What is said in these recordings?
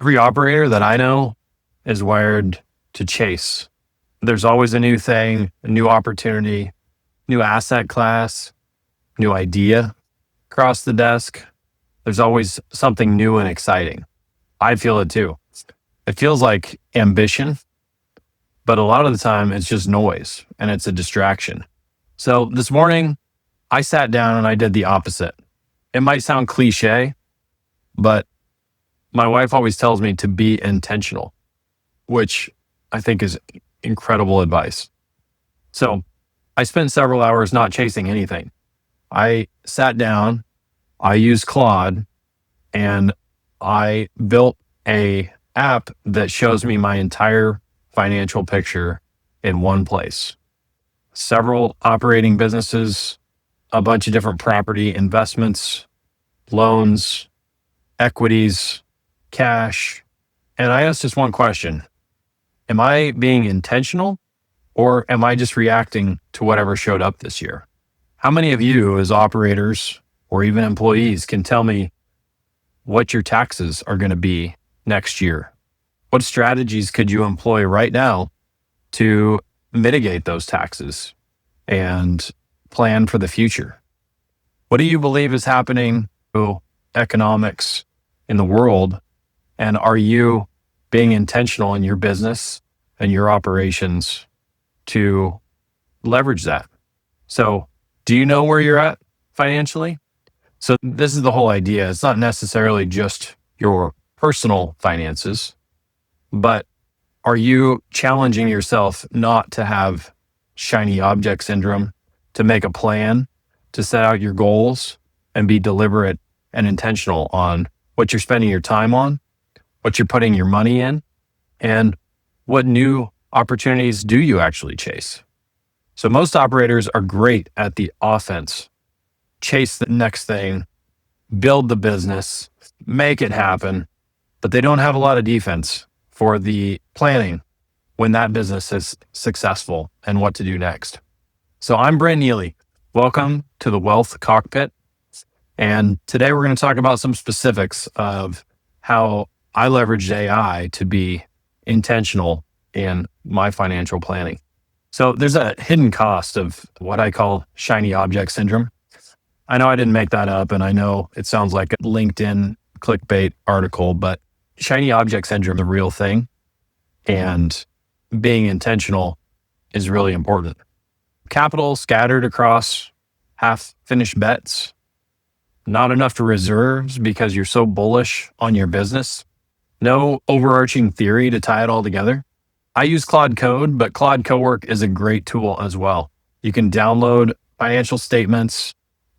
Every operator that I know is wired to chase. There's always a new thing, a new opportunity, new asset class, new idea across the desk. There's always something new and exciting. I feel it too. It feels like ambition, but a lot of the time it's just noise and it's a distraction. So this morning I sat down and I did the opposite. It might sound cliche, but my wife always tells me to be intentional, which I think is incredible advice. So I spent several hours not chasing anything. I sat down, I used Claude, and I built a app that shows me my entire financial picture in one place. Several operating businesses, a bunch of different property investments, loans, equities, cash. And I asked just one question. Am I being intentional or am I just reacting to whatever showed up this year? How many of you as operators or even employees can tell me what your taxes are going to be next year? What strategies could you employ right now to mitigate those taxes and plan for the future? What do you believe is happening to economics in the world? And are you being intentional in your business and your operations to leverage that? So, do you know where you're at financially? So this is the whole idea. It's not necessarily just your personal finances, but are you challenging yourself not to have shiny object syndrome, to make a plan, to set out your goals and be deliberate and intentional on what you're spending your time on, what you're putting your money in, and what new opportunities do you actually chase? So most operators are great at the offense. Chase the next thing, build the business, make it happen, but they don't have a lot of defense for the planning when that business is successful and what to do next. So I'm Brent Neely. Welcome to the Wealth Cockpit. And today we're going to talk about some specifics of how I leveraged AI to be intentional in my financial planning. So there's a hidden cost of what I call shiny object syndrome. I know I didn't make that up, and I know it sounds like a LinkedIn clickbait article, but shiny object syndrome is a real thing, and being intentional is really important. Capital scattered across half-finished bets, not enough reserves because you're so bullish on your business, no overarching theory to tie it all together. I use Claude Code, but Claude Cowork is a great tool as well. You can download financial statements,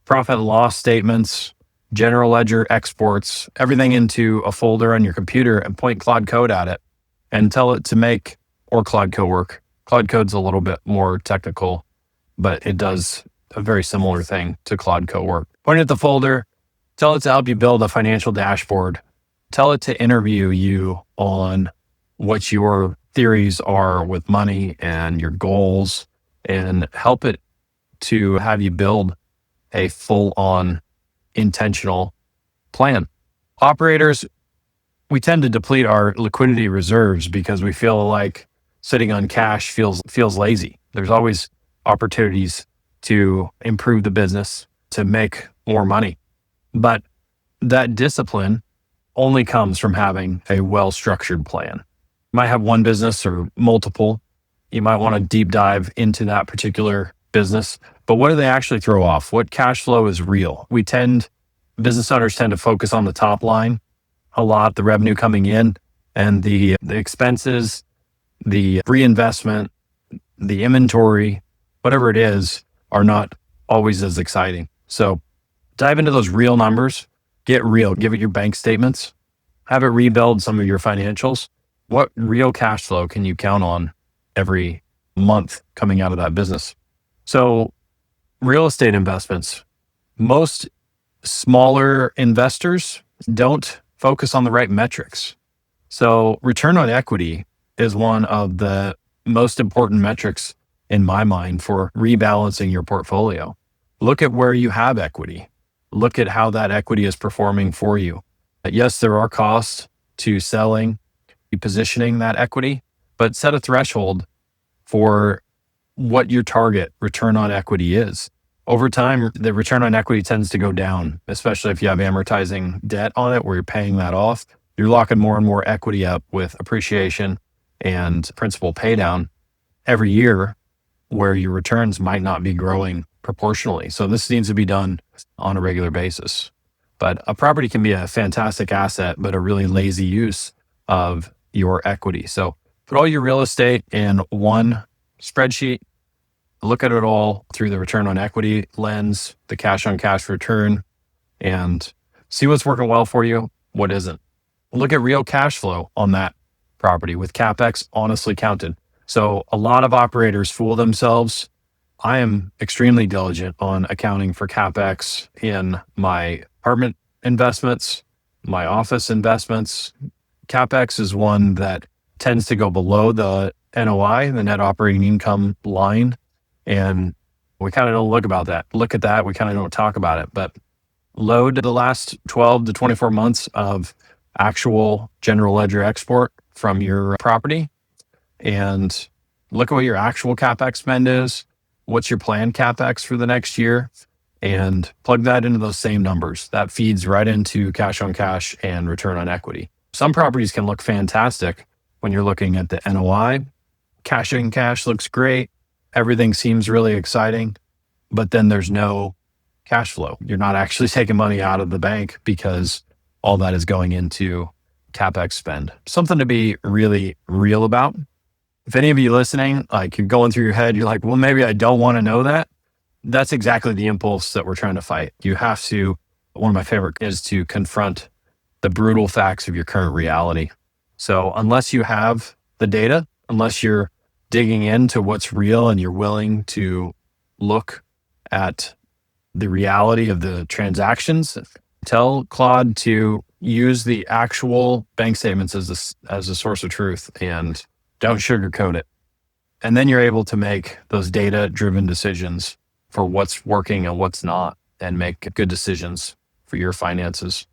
profit and loss statements, general ledger exports, everything into a folder on your computer and point Claude Code at it and tell it to make, or Claude Cowork. Claude Code's a little bit more technical, but it does a very similar thing to Claude Cowork. Point at the folder, tell it to help you build a financial dashboard, tell it to interview you on what your theories are with money and your goals, and help it to have you build a full-on intentional plan. Operators, we tend to deplete our liquidity reserves because we feel like sitting on cash feels lazy. There's always opportunities to improve the business, to make more money. But that discipline only comes from having a well-structured plan. You might have one business or multiple. You might want to deep dive into that particular business, but what do they actually throw off? What cash flow is real? Business owners tend to focus on the top line a lot, the revenue coming in, and the expenses, the reinvestment, the inventory, whatever it is, are not always as exciting. So dive into those real numbers, get real, give it your bank statements, have it rebuild some of your financials. What real cash flow can you count on every month coming out of that business? So real estate investments, most smaller investors don't focus on the right metrics. So return on equity is one of the most important metrics in my mind for rebalancing your portfolio. Look at where you have equity. Look at how that equity is performing for you. Yes, there are costs to selling, positioning that equity, but set a threshold for what your target return on equity is. Over time, the return on equity tends to go down, especially if you have amortizing debt on it where you're paying that off. You're locking more and more equity up with appreciation and principal pay down every year, where your returns might not be growing proportionally. So this needs to be done on a regular basis. But a property can be a fantastic asset, but a really lazy use of your equity. So put all your real estate in one spreadsheet, look at it all through the return on equity lens, the cash on cash return, and see what's working well for you, what isn't. Look at real cash flow on that property with CapEx honestly counted. So a lot of operators fool themselves. I am extremely diligent on accounting for CapEx in my apartment investments, my office investments. CapEx is one that tends to go below the NOI, the net operating income line. And we kind of don't look at that. We kind of don't talk about it, but load the last 12 to 24 months of actual general ledger export from your property and look at what your actual CapEx spend is. What's your planned CapEx for the next year? And plug that into those same numbers. That feeds right into cash on cash and return on equity. Some properties can look fantastic when you're looking at the NOI. Cash in cash looks great. Everything seems really exciting, but then there's no cash flow. You're not actually taking money out of the bank because all that is going into CapEx spend. Something to be really real about. If any of you listening, like you're going through your head, you're like, well, maybe I don't want to know that. That's exactly the impulse that we're trying to fight. You have to, one of my favorite is to confront the brutal facts of your current reality. So unless you have the data, unless you're digging into what's real and you're willing to look at the reality of the transactions, tell Claude to use the actual bank statements as a source of truth and don't sugarcoat it. And then you're able to make those data-driven decisions for what's working and what's not and make good decisions for your finances.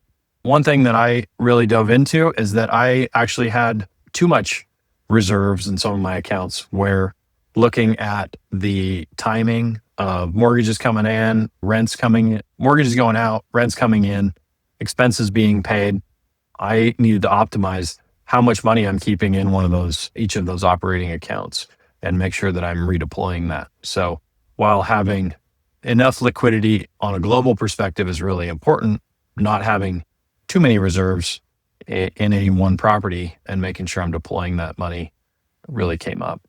One thing that I really dove into is that I actually had too much reserves in some of my accounts, where looking at the timing of mortgages coming in, mortgages going out, rents coming in, expenses being paid, I needed to optimize how much money I'm keeping in each of those operating accounts and make sure that I'm redeploying that. So while having enough liquidity on a global perspective is really important, not having too many reserves in any one property and making sure I'm deploying that money really came up.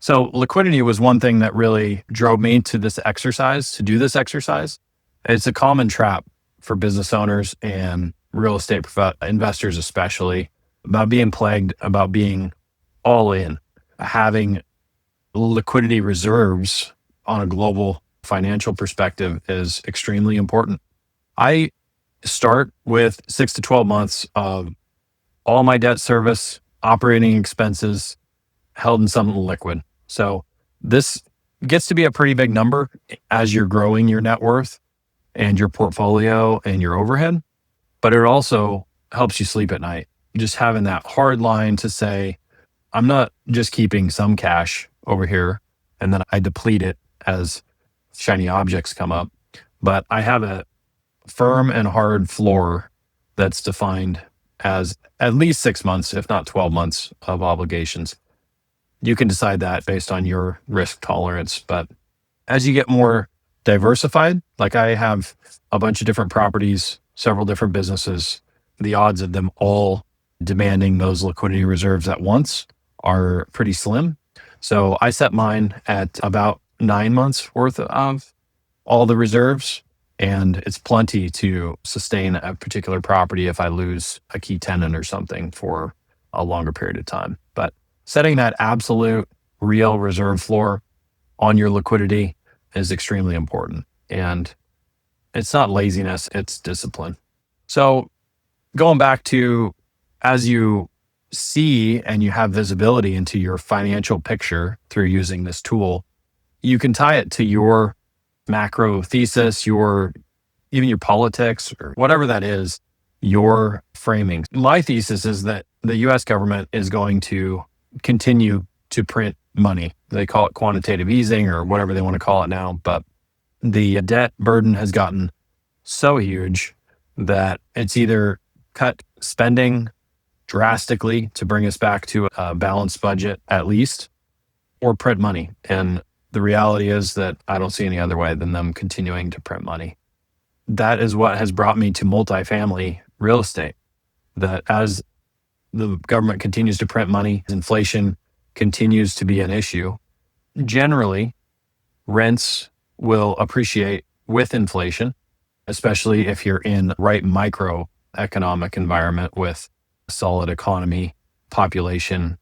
So liquidity was one thing that really drove me to do this exercise. It's a common trap for business owners and real estate investors, especially, about being plagued, about being all in. Having liquidity reserves on a global financial perspective is extremely important. I start with 6 to 12 months of all my debt service, operating expenses held in something liquid. So this gets to be a pretty big number as you're growing your net worth and your portfolio and your overhead, but it also helps you sleep at night. Just having that hard line to say, I'm not just keeping some cash over here and then I deplete it as shiny objects come up, but I have a firm and hard floor that's defined as at least 6 months, if not 12 months of obligations. You can decide that based on your risk tolerance. But as you get more diversified, like I have a bunch of different properties, several different businesses, the odds of them all demanding those liquidity reserves at once are pretty slim. So I set mine at about 9 months worth of all the reserves. And it's plenty to sustain a particular property if I lose a key tenant or something for a longer period of time. But setting that absolute real reserve floor on your liquidity is extremely important. And it's not laziness, it's discipline. So going back to, as you see and you have visibility into your financial picture through using this tool, you can tie it to your macro thesis, even your politics or whatever that is, your framing. My thesis is that the US government is going to continue to print money. They call it quantitative easing or whatever they want to call it now. But the debt burden has gotten so huge that it's either cut spending drastically to bring us back to a balanced budget at least, or print money. And the reality is that I don't see any other way than them continuing to print money. That is what has brought me to multifamily real estate. That as the government continues to print money, inflation continues to be an issue. Generally, rents will appreciate with inflation, especially if you're in the right microeconomic environment with a solid economy, population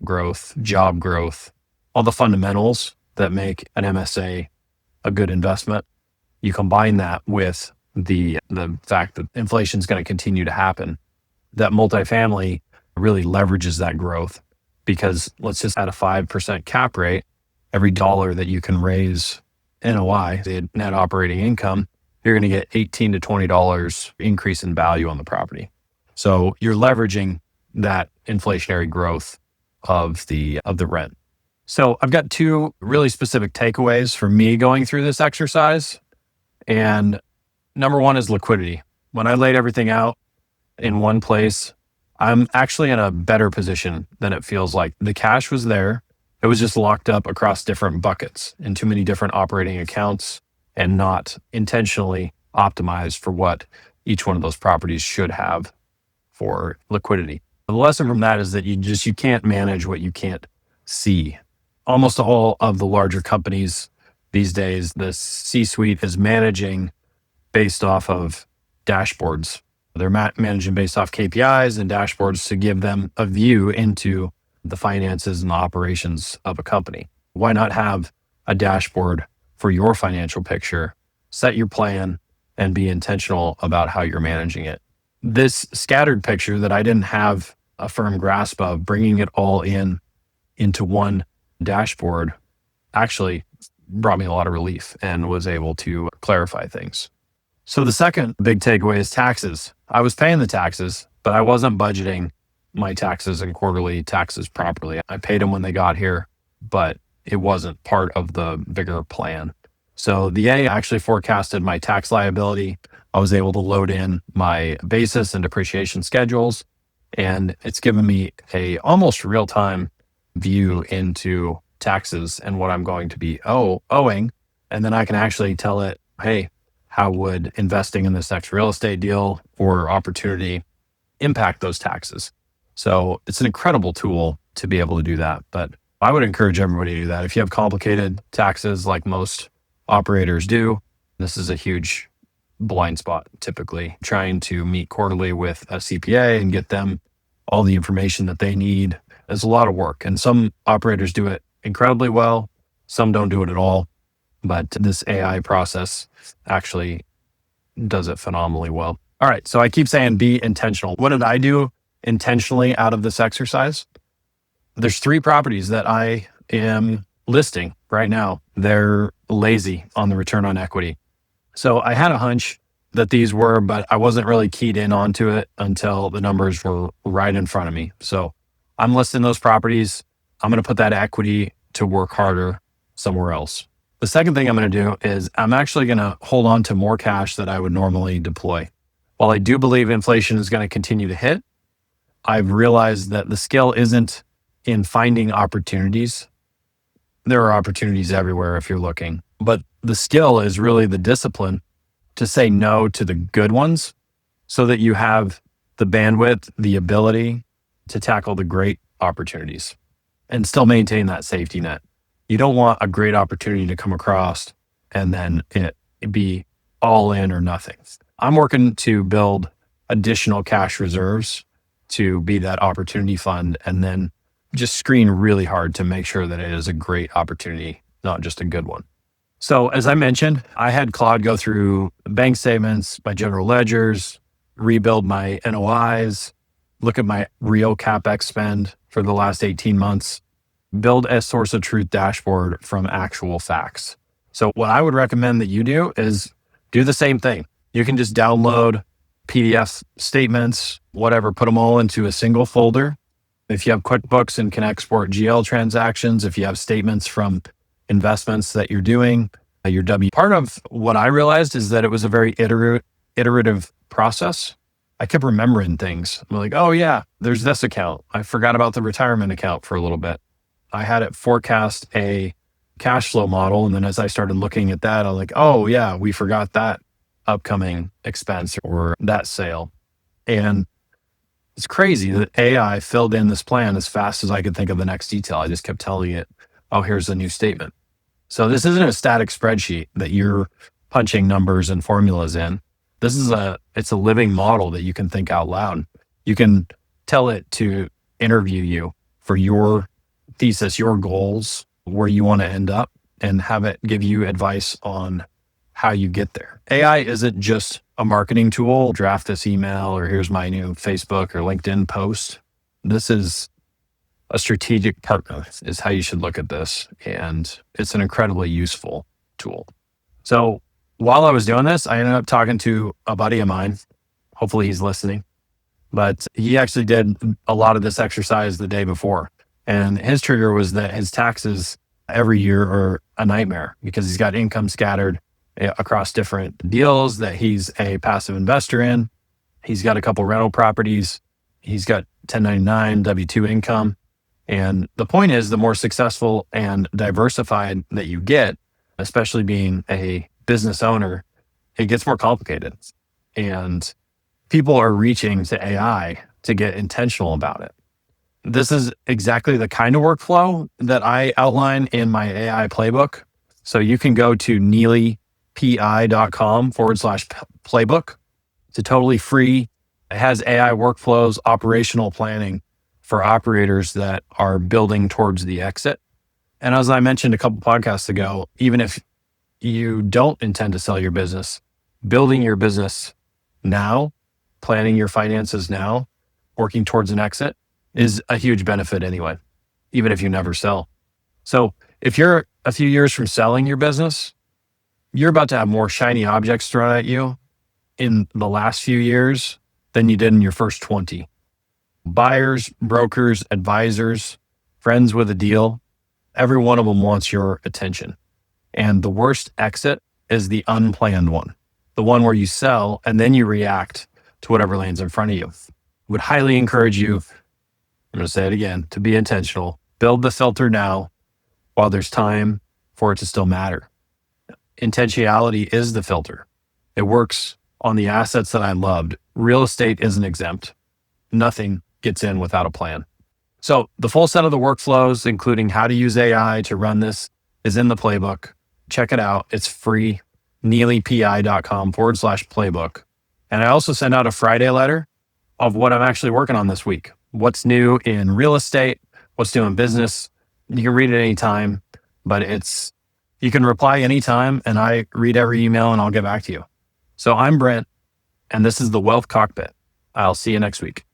growth, job growth, all the fundamentals that make an MSA a good investment. You combine that with the fact that inflation is going to continue to happen, that multifamily really leverages that growth, because let's just add a 5% cap rate. Every dollar that you can raise NOI, the net operating income, you're going to get $18 to $20 increase in value on the property. So you're leveraging that inflationary growth of the rent. So I've got two really specific takeaways for me going through this exercise. And number one is liquidity. When I laid everything out in one place, I'm actually in a better position than it feels like. The cash was there. It was just locked up across different buckets in too many different operating accounts and not intentionally optimized for what each one of those properties should have for liquidity. The lesson from that is that you can't manage what you can't see. Almost all of the larger companies these days, the C-suite is managing based off of dashboards. They're managing based off KPIs and dashboards to give them a view into the finances and the operations of a company. Why not have a dashboard for your financial picture, set your plan, and be intentional about how you're managing it? This scattered picture that I didn't have a firm grasp of, bringing it all into one dashboard, actually brought me a lot of relief and was able to clarify things. So the second big takeaway is taxes. I was paying the taxes, but I wasn't budgeting my taxes and quarterly taxes properly. I paid them when they got here, but it wasn't part of the bigger plan. So the A actually forecasted my tax liability. I was able to load in my basis and depreciation schedules, and it's given me a almost real-time view into taxes and what I'm going to be owing. And then I can actually tell it, hey, how would investing in this next real estate deal or opportunity impact those taxes? So it's an incredible tool to be able to do that. But I would encourage everybody to do that. If you have complicated taxes like most operators do, this is a huge blind spot, typically. Trying to meet quarterly with a CPA and get them all the information that they need is a lot of work. And some operators do it incredibly well. Some don't do it at all. But this AI process actually does it phenomenally well. All right. So I keep saying be intentional. What did I do intentionally out of this exercise? There's 3 properties that I am listing right now. They're lazy on the return on equity. So I had a hunch that these were, but I wasn't really keyed in onto it until the numbers were right in front of me. So I'm listing those properties. I'm going to put that equity to work harder somewhere else. The second thing I'm going to do is I'm actually going to hold on to more cash that I would normally deploy. While I do believe inflation is going to continue to hit, I've realized that the skill isn't in finding opportunities. There are opportunities everywhere if you're looking, but the skill is really the discipline to say no to the good ones so that you have the bandwidth, the ability to tackle the great opportunities and still maintain that safety net. You don't want a great opportunity to come across and then it be all in or nothing. I'm working to build additional cash reserves to be that opportunity fund and then just screen really hard to make sure that it is a great opportunity, not just a good one. So as I mentioned, I had Claude go through bank statements, my general ledgers, rebuild my NOIs, look at my real CapEx spend for the last 18 months, build a source of truth dashboard from actual facts. So what I would recommend that you do is do the same thing. You can just download PDF statements, whatever, put them all into a single folder. If you have QuickBooks and can export GL transactions, if you have statements from investments that you're doing, part of what I realized is that it was a very iterative process. I kept remembering things. I'm like, oh yeah, there's this account. I forgot about the retirement account for a little bit. I had it forecast a cash flow model. And then as I started looking at that, I'm like, oh yeah, we forgot that upcoming expense or that sale. And it's crazy that AI filled in this plan as fast as I could think of the next detail. I just kept telling it, oh, here's the new statement. So this isn't a static spreadsheet that you're punching numbers and formulas in. It's a living model that you can think out loud. You can tell it to interview you for your thesis, your goals, where you want to end up, and have it give you advice on how you get there. AI isn't just a marketing tool, draft this email, or here's my new Facebook or LinkedIn post. This is a strategic partner, is how you should look at this. And it's an incredibly useful tool. So while I was doing this, I ended up talking to a buddy of mine. Hopefully he's listening. But he actually did a lot of this exercise the day before. And his trigger was that his taxes every year are a nightmare because he's got income scattered across different deals that he's a passive investor in. He's got a couple rental properties. He's got 1099 W-2 income. And the point is, the more successful and diversified that you get, especially being a business owner, it gets more complicated. And people are reaching to AI to get intentional about it. This is exactly the kind of workflow that I outline in my AI playbook. So you can go to neelypi.com/playbook. It's a totally free. It has AI workflows, operational planning for operators that are building towards the exit. And as I mentioned a couple podcasts ago, even if you don't intend to sell your business, building your business now, planning your finances now, working towards an exit is a huge benefit anyway, even if you never sell. So if you're a few years from selling your business, you're about to have more shiny objects thrown at you in the last few years than you did in your first 20. Buyers, brokers, advisors, friends with a deal, every one of them wants your attention. And the worst exit is the unplanned one, the one where you sell and then you react to whatever lands in front of you. Would highly encourage you, I'm going to say it again, to be intentional. Build the filter now while there's time for it to still matter. Intentionality is the filter. It works on the assets that I loved. Real estate isn't exempt. Nothing gets in without a plan. So the full set of the workflows, including how to use AI to run this, is in the playbook. Check it out. It's free. neelypi.com/playbook. And I also send out a Friday letter of what I'm actually working on this week. What's new in real estate, what's new in business. You can read it anytime, but you can reply anytime and I read every email and I'll get back to you. So I'm Brent and this is the Wealth Cockpit. I'll see you next week.